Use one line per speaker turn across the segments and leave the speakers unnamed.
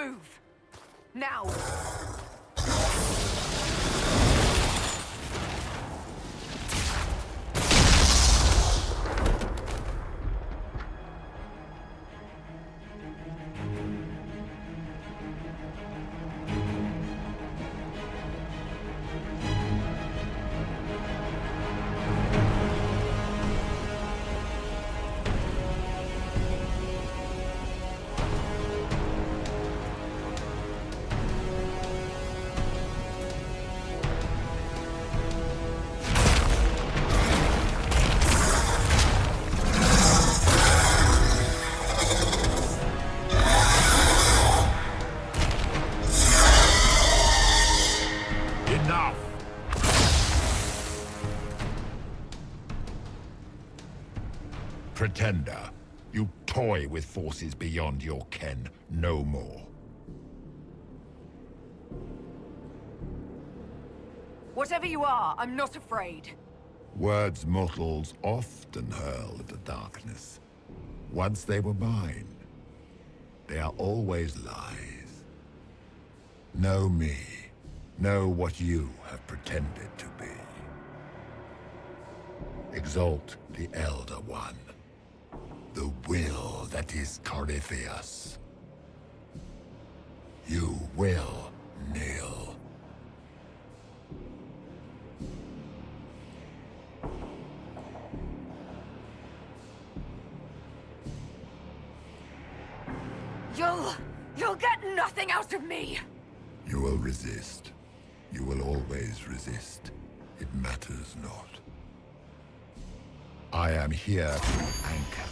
move. Now!
Pretender, you toy with forces beyond your ken, no more.
Whatever you are, I'm not afraid.
Words mortals often hurl at the darkness. Once they were mine, they are always lies. Know me. Know what you have pretended to be. Exalt the Elder One. The will that is Corypheus. You will kneel.
You'll get nothing out of me!
You will resist. You will always resist. It matters not. I am here to anchor.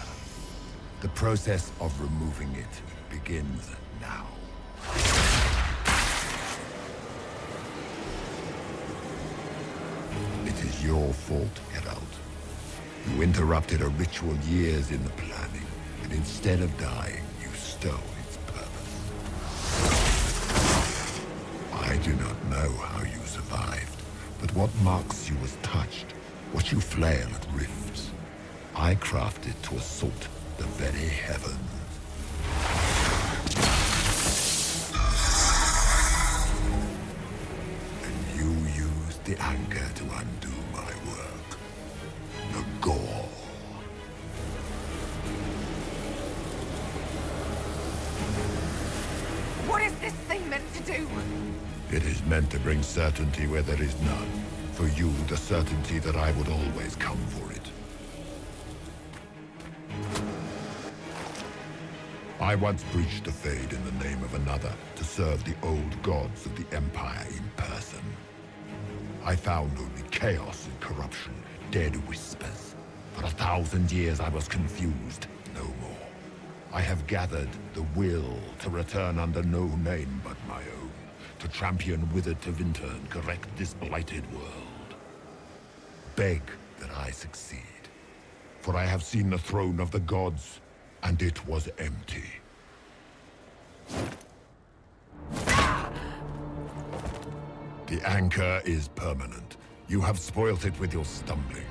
The process of removing it begins now. It is your fault, Geralt. You interrupted a ritual years in the planning, and instead of dying, you stole its purpose. I do not know how you survived, but what marks you as touched, what you flail at rifts, I crafted to assault the very heavens. And you used the anchor to undo my work. The gall.
What is this thing meant to do?
It is meant to bring certainty where there is none. For you, the certainty that I would always come for it. I once breached the Fade in the name of another to serve the old gods of the Empire in person. I found only chaos and corruption, dead whispers. For 1,000 years I was confused, no more. I have gathered the will to return under no name but my own, to champion Withered to Winter and correct this blighted world. Beg that I succeed, for I have seen the throne of the gods, and it was empty. The anchor is permanent. You have spoilt it with your stumbling.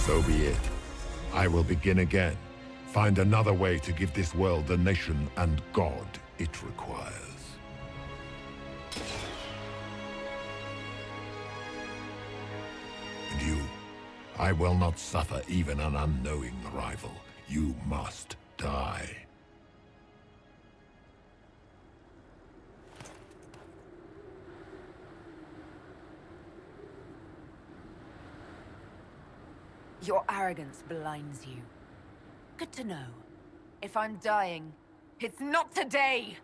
So be it. I will begin again. Find another way to give this world the nation and God it requires. And you, I will not suffer even an unknowing rival. You must die.
Your arrogance blinds you. Good to know. If I'm dying, it's not today!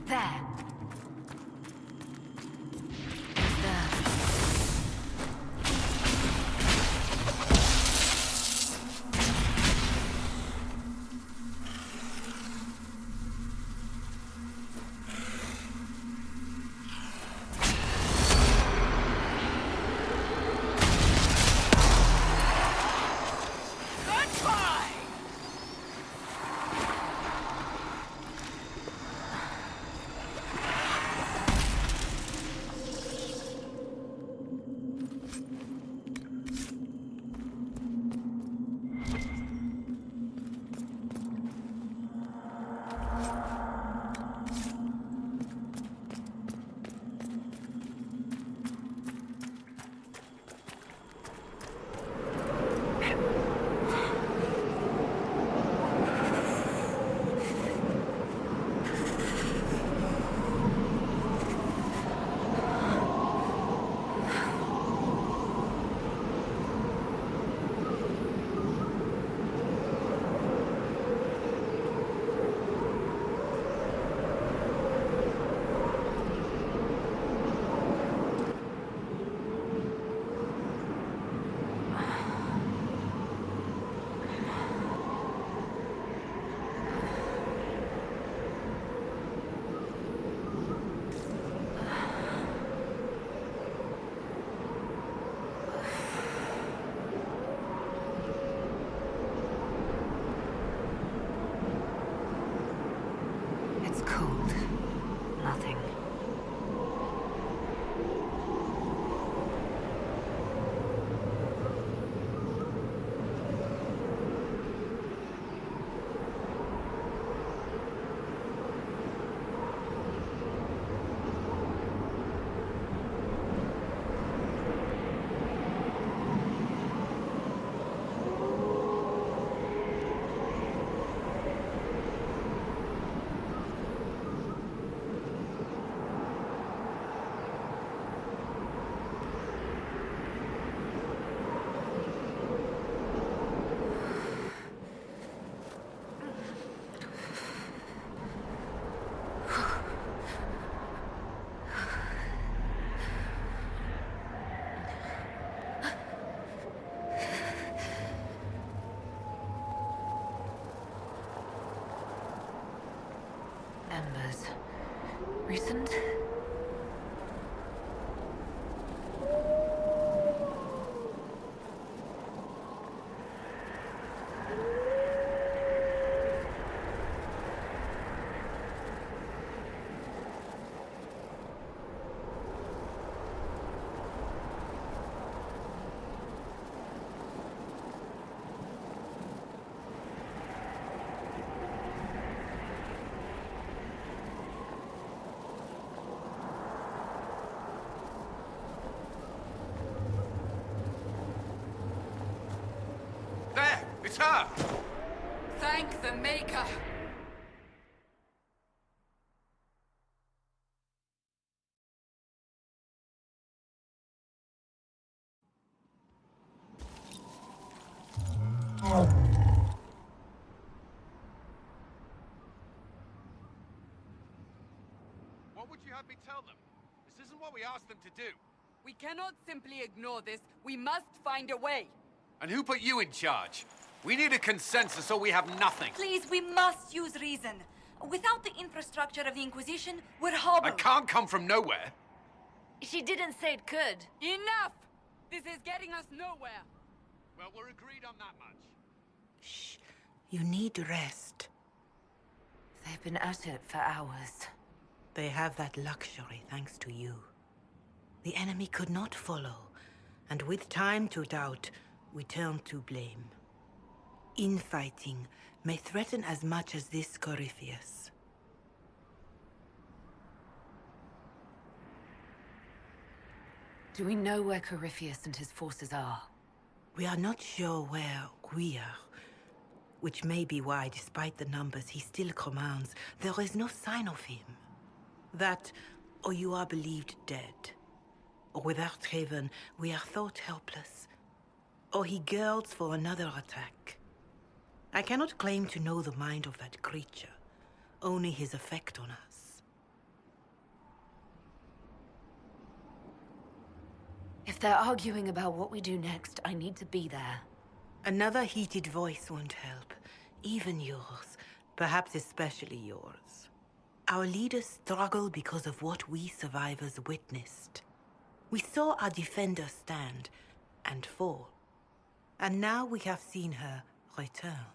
There. There. It's cold. Nothing. Embers. Recent?
It's her!
Thank the Maker!
What would you have me tell them? This isn't what we asked them to do.
We cannot simply ignore this. We must find a way.
And who put you in charge? We need a consensus or we have nothing.
Please, we must use reason. Without the infrastructure of the Inquisition, we're hobbled.
I can't come from nowhere.
She didn't say it could.
Enough! This is getting us nowhere.
Well, we're agreed on that much.
Shh. You need rest.
They've been at it for hours.
They have that luxury thanks to you. The enemy could not follow, and with time to doubt, we turn to blame. Infighting may threaten as much as this Corypheus.
Do we know where Corypheus and his forces are?
We are not sure where we are, which may be why, despite the numbers he still commands, there is no sign of him. That, or you are believed dead. Or without Haven, we are thought helpless. Or he girds for another attack. I cannot claim to know the mind of that creature, only his effect on us.
If they're arguing about what we do next, I need to be there.
Another heated voice won't help. Even yours. Perhaps especially yours. Our leaders struggle because of what we survivors witnessed. We saw our defenders stand and fall. And now we have seen her return.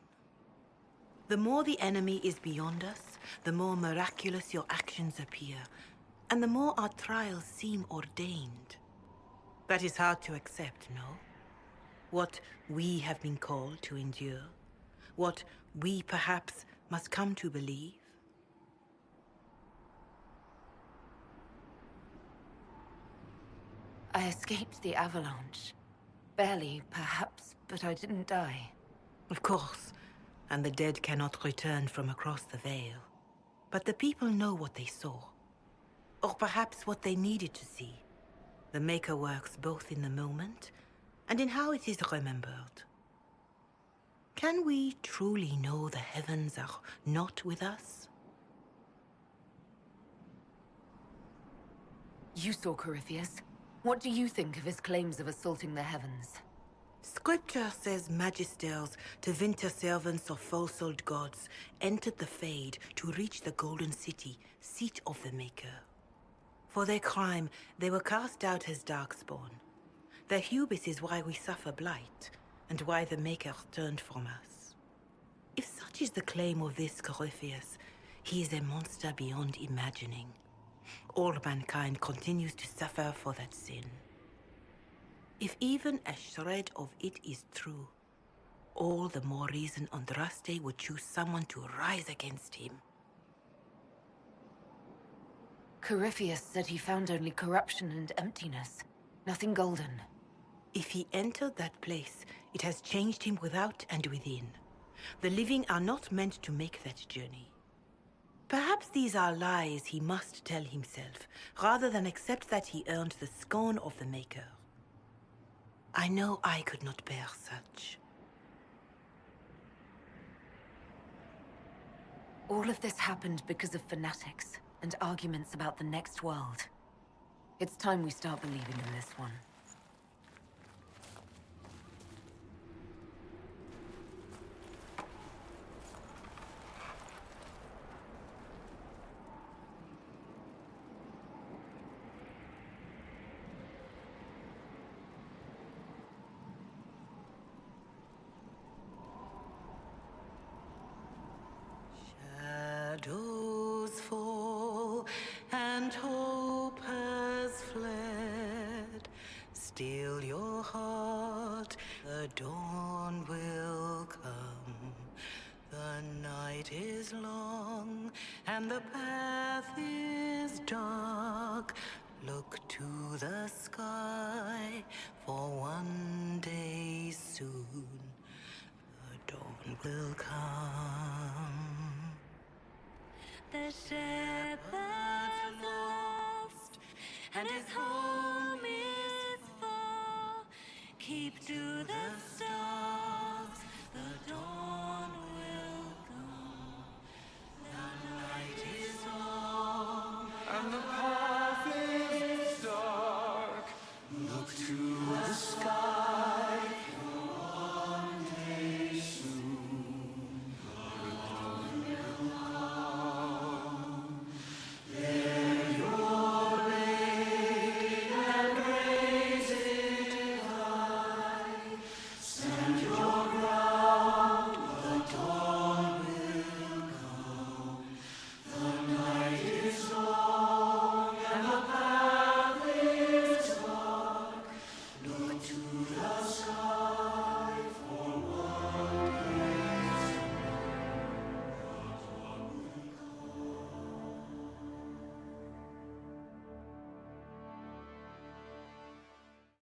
The more the enemy is beyond us, the more miraculous your actions appear, and the more our trials seem ordained. That is hard to accept, no? What we have been called to endure, what we perhaps must come to believe.
I escaped the avalanche. Barely, perhaps, but I didn't die.
Of course, and the dead cannot return from across the veil. But the people know what they saw. Or perhaps what they needed to see. The Maker works both in the moment and in how it is remembered. Can we truly know the heavens are not with us?
You saw Corypheus. What do you think of his claims of assaulting the heavens?
Scripture says magisters, divinter servants of false-souled gods, entered the Fade to reach the Golden City, seat of the Maker. For their crime, they were cast out as Darkspawn. Their hubris is why we suffer blight, and why the Maker turned from us. If such is the claim of this Corypheus, he is a monster beyond imagining. All mankind continues to suffer for that sin. If even a shred of it is true, all the more reason Andraste would choose someone to rise against him.
Corypheus said he found only corruption and emptiness. Nothing golden.
If he entered that place, it has changed him without and within. The living are not meant to make that journey. Perhaps these are lies he must tell himself, rather than accept that he earned the scorn of the Maker. I know I could not bear such.
All of this happened because of fanatics and arguments about the next world. It's time we start believing in this one.
Shadows fall and hope has fled. Still your heart, the dawn will come. The night is long and the path is dark. Look to the sky, for one day soon the dawn will come. The shepherd's lost, and his home is far. Keep to